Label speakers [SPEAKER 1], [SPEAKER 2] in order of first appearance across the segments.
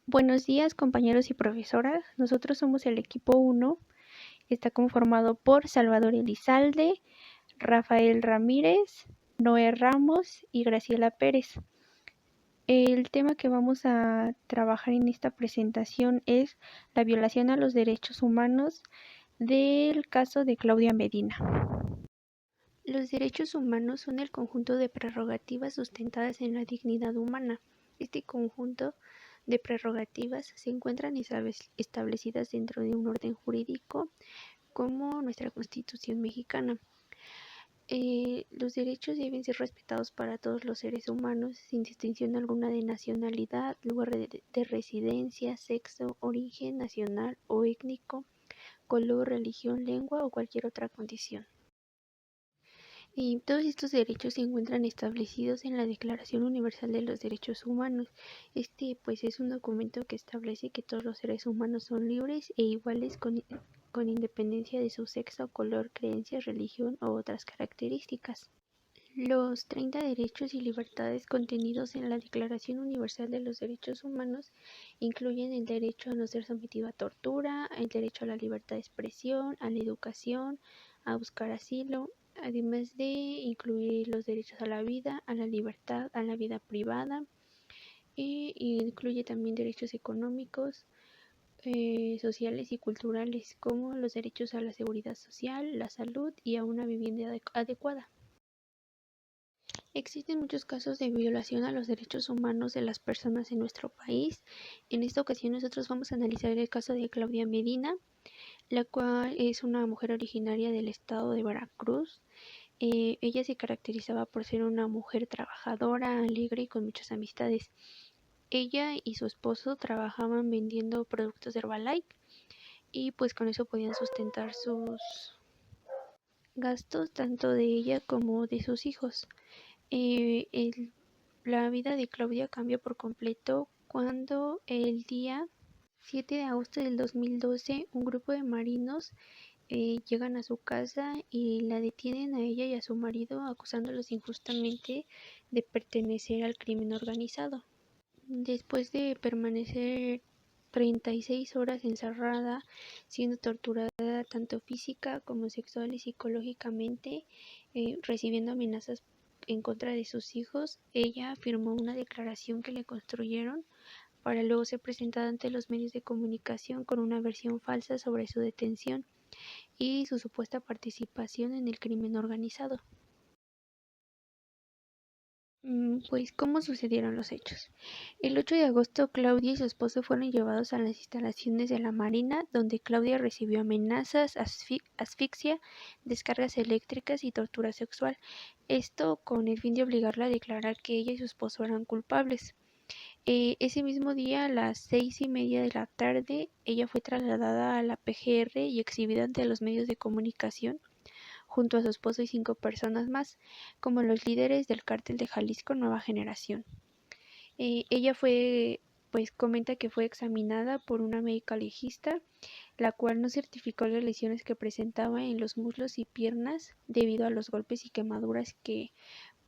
[SPEAKER 1] Buenos días, compañeros y profesoras. Nosotros somos el equipo 1. Está conformado por Salvador Elizalde, Rafael Ramírez, Noé Ramos y Graciela Pérez. El tema que vamos a trabajar en esta presentación es la violación a los derechos humanos del caso de Claudia Medina. Los derechos humanos son el conjunto de prerrogativas sustentadas en la dignidad humana. Este conjunto de prerrogativas se encuentran establecidas dentro de un orden jurídico como nuestra Constitución mexicana. Los derechos deben ser respetados para todos los seres humanos sin distinción alguna de nacionalidad, lugar de residencia, sexo, origen nacional o étnico, color, religión, lengua o cualquier otra condición. Y todos estos derechos se encuentran establecidos en la Declaración Universal de los Derechos Humanos. Este pues es un documento que establece que todos los seres humanos son libres e iguales con independencia de su sexo, color, creencias, religión u otras características. Los 30 derechos y libertades contenidos en la Declaración Universal de los Derechos Humanos incluyen el derecho a no ser sometido a tortura, el derecho a la libertad de expresión, a la educación, a buscar asilo, además de incluir los derechos a la vida, a la libertad, a la vida privada, e incluye también derechos económicos, sociales y culturales, como los derechos a la seguridad social, la salud y a una vivienda adecuada. Existen muchos casos de violación a los derechos humanos de las personas en nuestro país. En esta ocasión nosotros vamos a analizar el caso de Claudia Medina, la cual es una mujer originaria del estado de Veracruz. Ella se caracterizaba por ser una mujer trabajadora, alegre y con muchas amistades. Ella y su esposo trabajaban vendiendo productos de Herbalife y pues con eso podían sustentar sus gastos tanto de ella como de sus hijos. La vida de Claudia cambia por completo cuando el día 7 de agosto del 2012 un grupo de marinos llegan a su casa y la detienen a ella y a su marido acusándolos injustamente de pertenecer al crimen organizado. Después de permanecer 36 horas encerrada, siendo torturada tanto física como sexual y psicológicamente, recibiendo amenazas en contra de sus hijos, ella firmó una declaración que le construyeron para luego ser presentada ante los medios de comunicación con una versión falsa sobre su detención y su supuesta participación en el crimen organizado. Pues, ¿cómo sucedieron los hechos? El 8 de agosto, Claudia y su esposo fueron llevados a las instalaciones de la Marina, donde Claudia recibió amenazas, asfixia, descargas eléctricas y tortura sexual. Esto con el fin de obligarla a declarar que ella y su esposo eran culpables. Ese mismo día, a las 6:30 de la tarde, ella fue trasladada a la PGR y exhibida ante los medios de comunicación junto a su esposo y 5 personas más, como los líderes del cártel de Jalisco Nueva Generación. Ella comenta que fue examinada por una médica legista, la cual no certificó las lesiones que presentaba en los muslos y piernas debido a los golpes y quemaduras que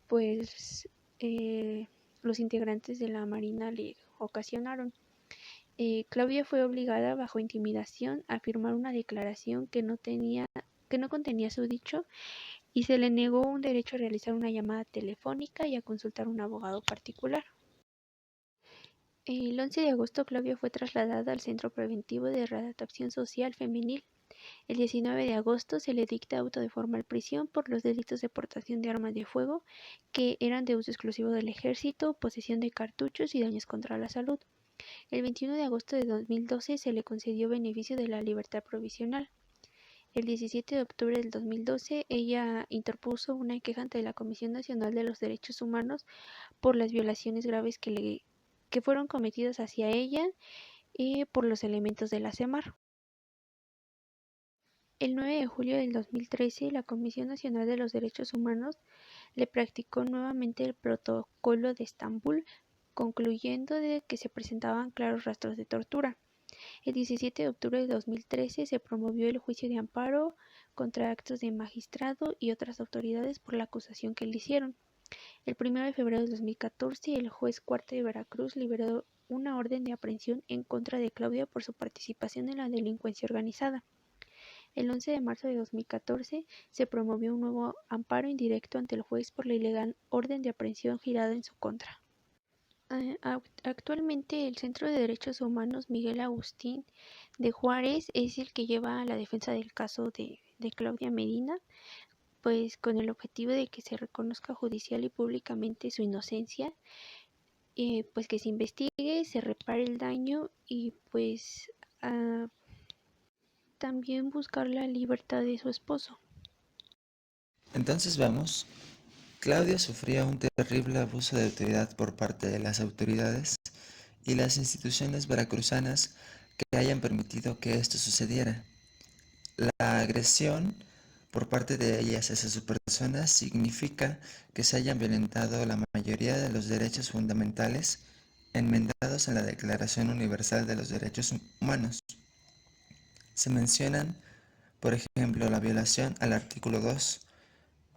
[SPEAKER 1] pues los integrantes de la Marina le ocasionaron. Claudia fue obligada bajo intimidación a firmar una declaración que no contenía su dicho y se le negó un derecho a realizar una llamada telefónica y a consultar un abogado particular. El 11 de agosto, Claudia fue trasladada al Centro Preventivo de Readaptación Social Femenil. El 19 de agosto se le dicta auto de formal prisión por los delitos de portación de armas de fuego, que eran de uso exclusivo del ejército, posesión de cartuchos y daños contra la salud. El 21 de agosto de 2012 se le concedió beneficio de la libertad provisional. El 17 de octubre del 2012, ella interpuso una queja ante la Comisión Nacional de los Derechos Humanos por las violaciones graves que fueron cometidas hacia ella y por los elementos de la CEMAR. El 9 de julio del 2013, la Comisión Nacional de los Derechos Humanos le practicó nuevamente el Protocolo de Estambul, concluyendo de que se presentaban claros rastros de tortura. El 17 de octubre de 2013 se promovió el juicio de amparo contra actos de magistrado y otras autoridades por la acusación que le hicieron. El 1 de febrero de 2014, el juez cuarto de Veracruz liberó una orden de aprehensión en contra de Claudia por su participación en la delincuencia organizada. El 11 de marzo de 2014 se promovió un nuevo amparo indirecto ante el juez por la ilegal orden de aprehensión girada en su contra. Actualmente el Centro de Derechos Humanos Miguel Agustín de Juárez es el que lleva la defensa del caso de Claudia Medina, pues con el objetivo de que se reconozca judicial y públicamente su inocencia, pues que se investigue, se repare el daño y pues también buscar la libertad de su esposo.
[SPEAKER 2] Entonces vemos, Claudia sufría un terrible abuso de autoridad por parte de las autoridades y las instituciones veracruzanas que hayan permitido que esto sucediera. La agresión por parte de ellas hacia su persona significa que se hayan violentado la mayoría de los derechos fundamentales enmendados en la Declaración Universal de los Derechos Humanos. Se mencionan, por ejemplo, la violación al artículo 2,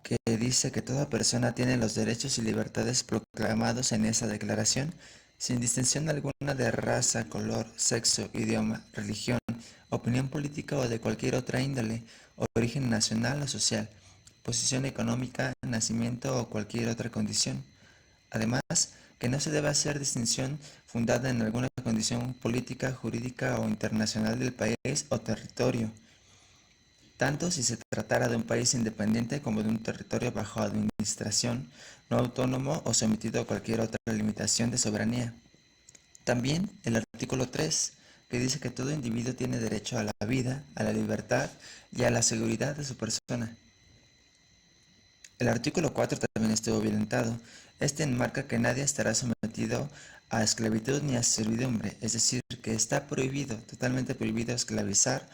[SPEAKER 2] que dice que toda persona tiene los derechos y libertades proclamados en esa declaración, sin distinción alguna de raza, color, sexo, idioma, religión, opinión política o de cualquier otra índole, origen nacional o social, posición económica, nacimiento o cualquier otra condición. Además, que no se debe hacer distinción fundada en alguna condición política, jurídica o internacional del país o territorio, tanto si se tratara de un país independiente como de un territorio bajo administración no autónomo o sometido a cualquier otra limitación de soberanía. También el artículo 3, que dice que todo individuo tiene derecho a la vida, a la libertad y a la seguridad de su persona. El artículo 4 también estuvo violentado. Este enmarca que nadie estará sometido a esclavitud ni a servidumbre, es decir, que está prohibido, totalmente prohibido esclavizar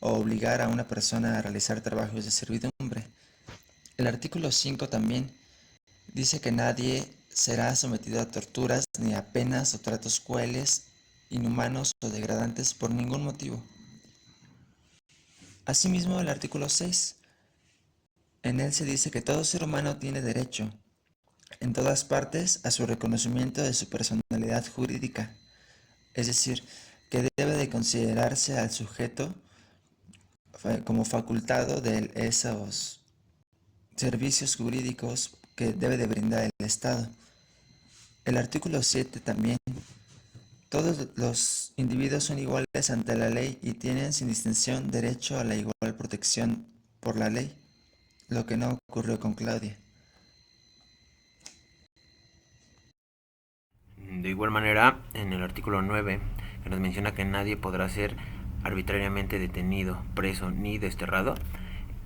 [SPEAKER 2] o obligar a una persona a realizar trabajos de servidumbre. El artículo 5 también dice que nadie será sometido a torturas ni a penas o tratos crueles, inhumanos o degradantes por ningún motivo. Asimismo, el artículo 6, en él se dice que todo ser humano tiene derecho, en todas partes, a su reconocimiento de su personalidad jurídica, es decir, que debe de considerarse al sujeto como facultado de esos servicios jurídicos que debe de brindar el Estado. El artículo 7 también. Todos los individuos son iguales ante la ley y tienen sin distinción derecho a la igual protección por la ley, lo que no ocurrió con Claudia.
[SPEAKER 3] De igual manera, en el artículo 9, que nos menciona que nadie podrá ser arbitrariamente detenido, preso ni desterrado,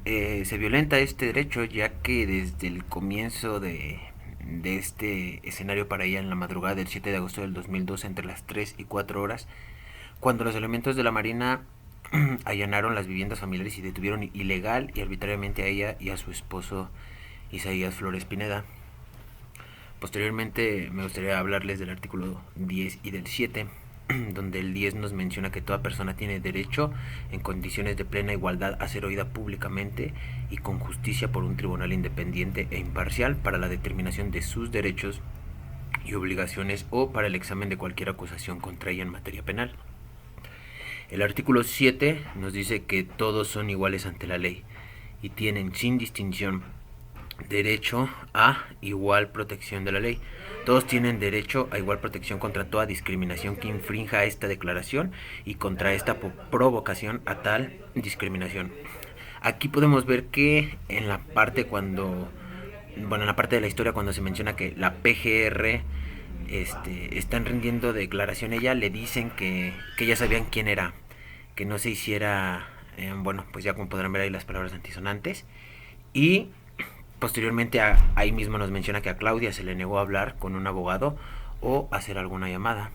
[SPEAKER 3] se violenta este derecho, ya que desde el comienzo de este escenario para ella en la madrugada del 7 de agosto del 2012 entre las 3 y 4 horas, cuando los elementos de la Marina allanaron las viviendas familiares y detuvieron ilegal y arbitrariamente a ella y a su esposo Isaías Flores Pineda. Posteriormente me gustaría hablarles del artículo 10 y del 7, donde el 10 nos menciona que toda persona tiene derecho, en condiciones de plena igualdad, a ser oída públicamente y con justicia por un tribunal independiente e imparcial para la determinación de sus derechos y obligaciones o para el examen de cualquier acusación contra ella en materia penal. El artículo 7 nos dice que todos son iguales ante la ley y tienen sin distinción derecho a igual protección de la ley. Todos tienen derecho a igual protección contra toda discriminación que infrinja esta declaración y contra esta provocación a tal discriminación. Aquí podemos ver que en la parte en la parte de la historia cuando se menciona que la PGR están rindiendo declaración, ella le dicen que ya sabían quién era, que no se hiciera, pues ya como podrán ver ahí las palabras antisonantes. Y posteriormente ahí mismo nos menciona que a Claudia se le negó a hablar con un abogado o hacer alguna llamada.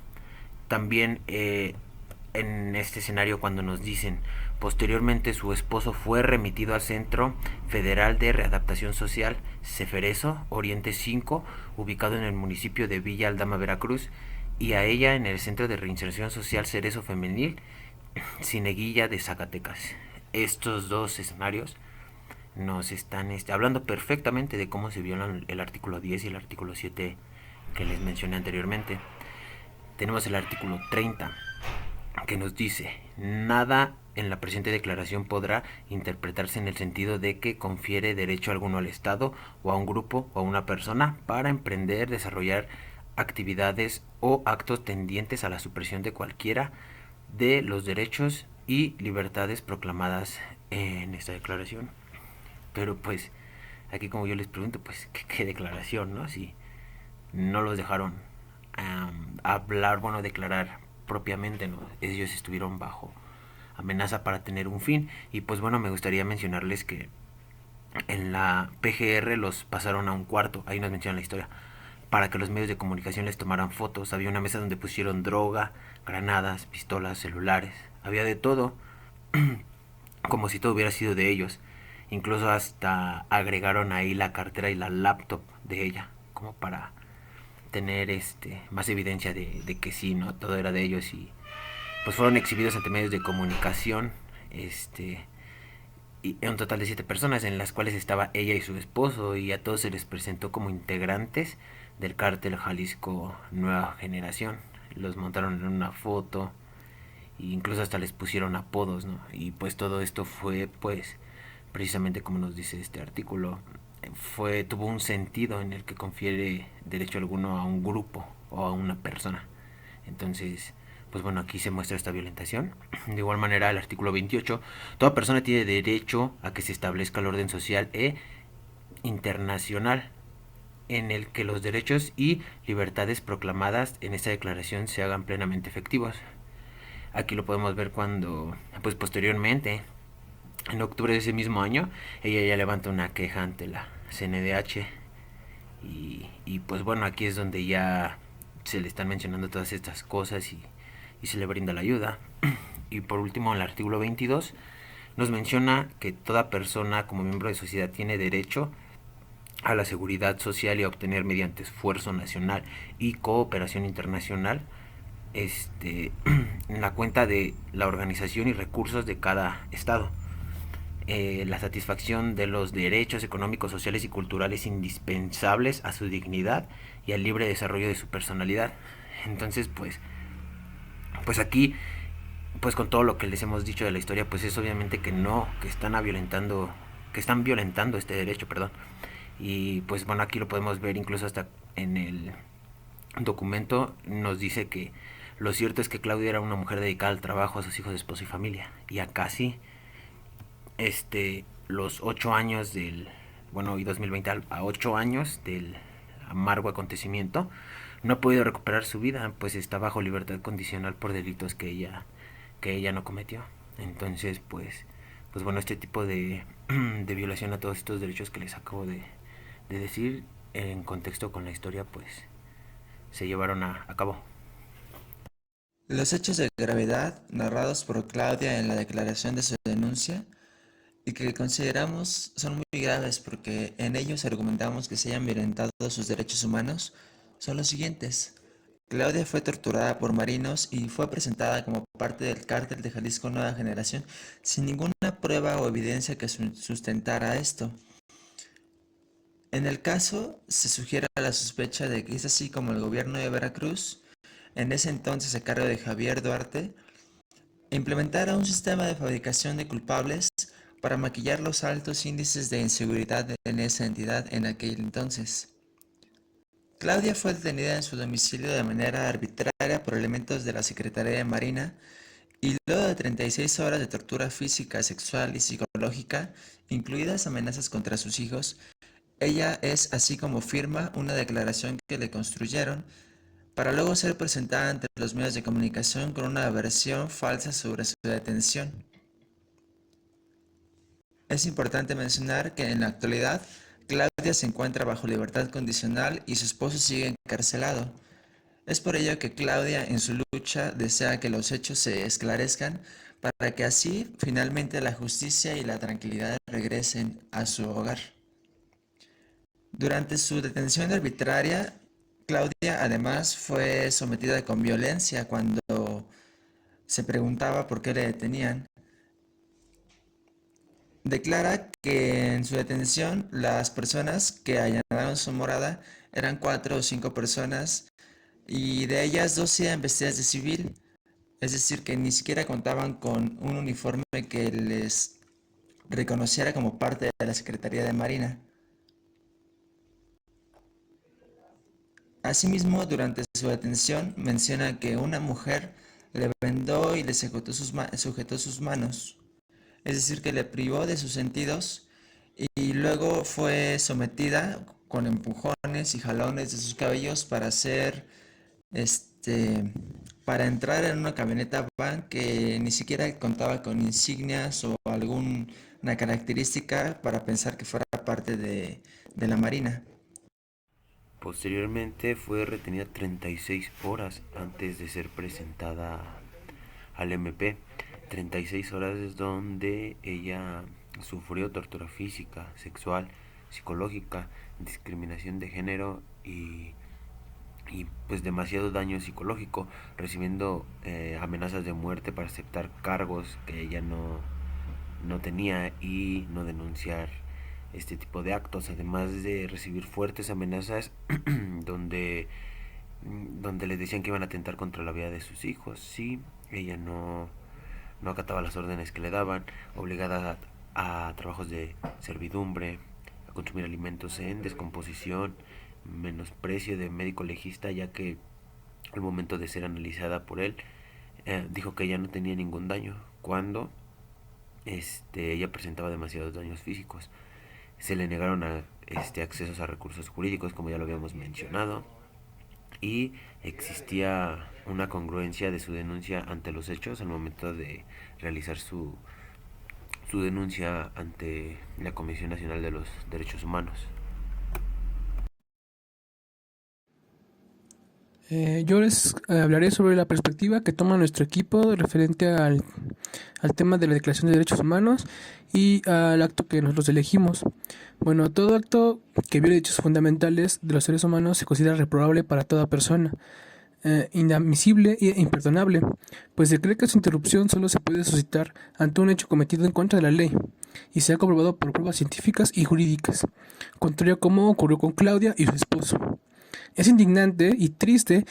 [SPEAKER 3] También en este escenario cuando nos dicen posteriormente su esposo fue remitido al Centro Federal de Readaptación Social Ceferezo, Oriente 5, ubicado en el municipio de Villa Aldama, Veracruz, y a ella en el Centro de Reinserción Social Cerezo Femenil, Cineguilla de Zacatecas. Estos dos escenarios nos están hablando perfectamente de cómo se violan el artículo 10 y el artículo 7 que les mencioné anteriormente. tenemos el artículo 30, que nos dice: nada en la presente declaración podrá interpretarse en el sentido de que confiere derecho alguno al Estado o a un grupo o a una persona para emprender, desarrollar actividades o actos tendientes a la supresión de cualquiera de los derechos y libertades proclamadas en esta declaración. Pero pues aquí, como yo les pregunto, pues qué declaración, ¿no? Si no los dejaron hablar, bueno, declarar propiamente, ¿no? Ellos estuvieron bajo amenaza para tener un fin. Y pues bueno, me gustaría mencionarles que en la PGR los pasaron a un cuarto, ahí nos mencionan la historia, para que los medios de comunicación les tomaran fotos. Había una mesa donde pusieron droga, granadas, pistolas, celulares, había de todo, como si todo hubiera sido de ellos. Incluso hasta agregaron ahí la cartera y la laptop de ella, como para tener más evidencia de que sí, no todo era de ellos. Y pues fueron exhibidos ante medios de comunicación, y un total de 7 personas, en las cuales estaba ella y su esposo, y a todos se les presentó como integrantes del cártel Jalisco Nueva Generación. Los montaron en una foto e incluso hasta les pusieron apodos, ¿no? Y pues todo esto fue, pues, precisamente como nos dice este artículo, tuvo un sentido en el que confiere derecho alguno a un grupo o a una persona. Entonces, pues bueno, aquí se muestra esta violentación. De igual manera, el artículo 28, toda persona tiene derecho a que se establezca el orden social e internacional en el que los derechos y libertades proclamadas en esta declaración se hagan plenamente efectivos. Aquí lo podemos ver cuando, pues posteriormente, en octubre de ese mismo año, ella ya levanta una queja ante la CNDH. Y pues bueno, aquí es donde ya se le están mencionando todas estas cosas y se le brinda la ayuda. Y por último, en el artículo 22 nos menciona que toda persona como miembro de sociedad tiene derecho a la seguridad social y a obtener mediante esfuerzo nacional y cooperación internacional la cuenta de la organización y recursos de cada estado, la satisfacción de los derechos económicos, sociales y culturales indispensables a su dignidad y al libre desarrollo de su personalidad. Entonces, pues aquí, pues con todo lo que les hemos dicho de la historia, pues es obviamente que no, que están violentando este derecho, perdón. Y pues bueno, aquí lo podemos ver incluso hasta en el documento, nos dice que lo cierto es que Claudia era una mujer dedicada al trabajo, a sus hijos, esposo y familia. Y acá sí, los 8 años y 2020 a 8 años del amargo acontecimiento, no ha podido recuperar su vida, pues está bajo libertad condicional por delitos que ella no cometió. Entonces, pues bueno, este tipo de violación a todos estos derechos que les acabo de decir, en contexto con la historia, pues se llevaron a cabo.
[SPEAKER 2] Los hechos de gravedad narrados por Claudia en la declaración de su denuncia y que consideramos son muy graves porque en ellos argumentamos que se hayan violentado sus derechos humanos son los siguientes. Claudia fue torturada por marinos y fue presentada como parte del cártel de Jalisco Nueva Generación sin ninguna prueba o evidencia que sustentara esto. En el caso, se sugiere la sospecha de que es así como el gobierno de Veracruz, en ese entonces a cargo de Javier Duarte, implementara un sistema de fabricación de culpables para maquillar los altos índices de inseguridad en esa entidad en aquel entonces. Claudia fue detenida en su domicilio de manera arbitraria por elementos de la Secretaría de Marina y luego de 36 horas de tortura física, sexual y psicológica, incluidas amenazas contra sus hijos, ella es, así como firma, una declaración que le construyeron para luego ser presentada ante los medios de comunicación con una versión falsa sobre su detención. Es importante mencionar que en la actualidad Claudia se encuentra bajo libertad condicional y su esposo sigue encarcelado. Es por ello que Claudia en su lucha desea que los hechos se esclarezcan para que así finalmente la justicia y la tranquilidad regresen a su hogar. Durante su detención arbitraria, Claudia además fue sometida con violencia cuando se preguntaba por qué le detenían. Declara que en su detención las personas que allanaron su morada eran 4 o 5 personas y de ellas 2 iban vestidas de civil, es decir, que ni siquiera contaban con un uniforme que les reconociera como parte de la Secretaría de Marina. Asimismo, durante su detención, menciona que una mujer le vendó y le sujetó sus manos, es decir, que le privó de sus sentidos y luego fue sometida con empujones y jalones de sus cabellos este, para entrar en una camioneta van que ni siquiera contaba con insignias o alguna característica para pensar que fuera parte de la Marina.
[SPEAKER 3] Posteriormente fue retenida 36 horas antes de ser presentada al MP. 36 horas donde ella sufrió tortura física, sexual, psicológica, discriminación de género y pues demasiado daño psicológico, recibiendo amenazas de muerte para aceptar cargos que ella no tenía y no denunciar este tipo de actos, además de recibir fuertes amenazas donde, donde les decían que iban a atentar contra la vida de sus hijos si ella no acataba las órdenes que le daban, obligada a trabajos de servidumbre, a consumir alimentos en descomposición, menosprecio de médico legista, ya que al momento de ser analizada por él, dijo que ella no tenía ningún daño, cuando ella presentaba demasiados daños físicos. Se le negaron accesos a recursos jurídicos, como ya lo habíamos mencionado, y existía una congruencia de su denuncia ante los hechos al momento de realizar su denuncia ante la Comisión Nacional de los Derechos Humanos.
[SPEAKER 4] Yo les hablaré sobre la perspectiva que toma nuestro equipo referente al tema de la Declaración de Derechos Humanos y al acto que nosotros elegimos. Bueno, todo acto que viole derechos fundamentales de los seres humanos se considera reprobable para toda persona, inadmisible e imperdonable, pues se cree que su interrupción solo se puede suscitar ante un hecho cometido en contra de la ley y se ha comprobado por pruebas científicas y jurídicas, contrario a como ocurrió con Claudia y su esposo. Es indignante y triste,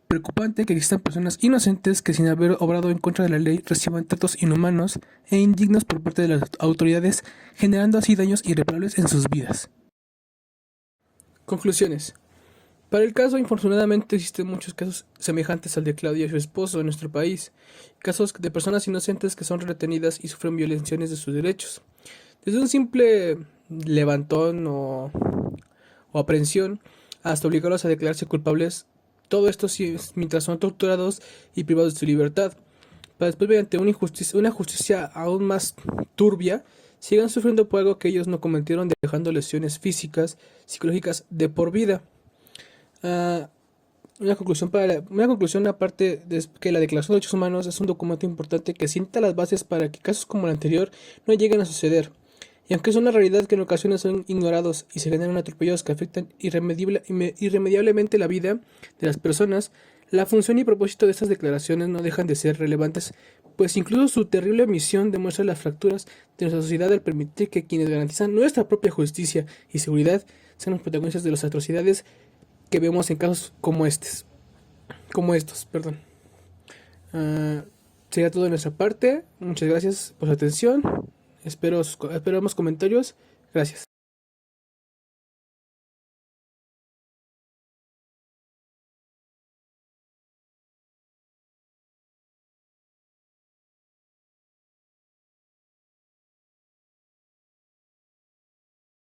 [SPEAKER 4] preocupante que existan personas inocentes que sin haber obrado en contra de la ley reciban tratos inhumanos e indignos por parte de las autoridades, generando así daños irreparables en sus vidas. Conclusiones. Para el caso, infortunadamente, existen muchos casos semejantes al de Claudia y su esposo en nuestro país, casos de personas inocentes que son retenidas y sufren violaciones de sus derechos. Desde un simple levantón o aprehensión hasta obligarlos a declararse culpables, todo esto mientras son torturados y privados de su libertad, para después mediante una justicia aún más turbia, sigan sufriendo por algo que ellos no cometieron, dejando lesiones físicas, psicológicas de por vida. Una conclusión aparte de que la Declaración de Derechos Humanos es un documento importante que sienta las bases para que casos como el anterior no lleguen a suceder. Y aunque es una realidad que en ocasiones son ignorados y se generan atropellos que afectan irremediablemente la vida de las personas, la función y propósito de estas declaraciones no dejan de ser relevantes, pues incluso su terrible misión demuestra las fracturas de nuestra sociedad al permitir que quienes garantizan nuestra propia justicia y seguridad sean los protagonistas de las atrocidades que vemos en casos como estos. Sería todo de nuestra parte. Muchas gracias por su atención. Esperamos comentarios. Gracias.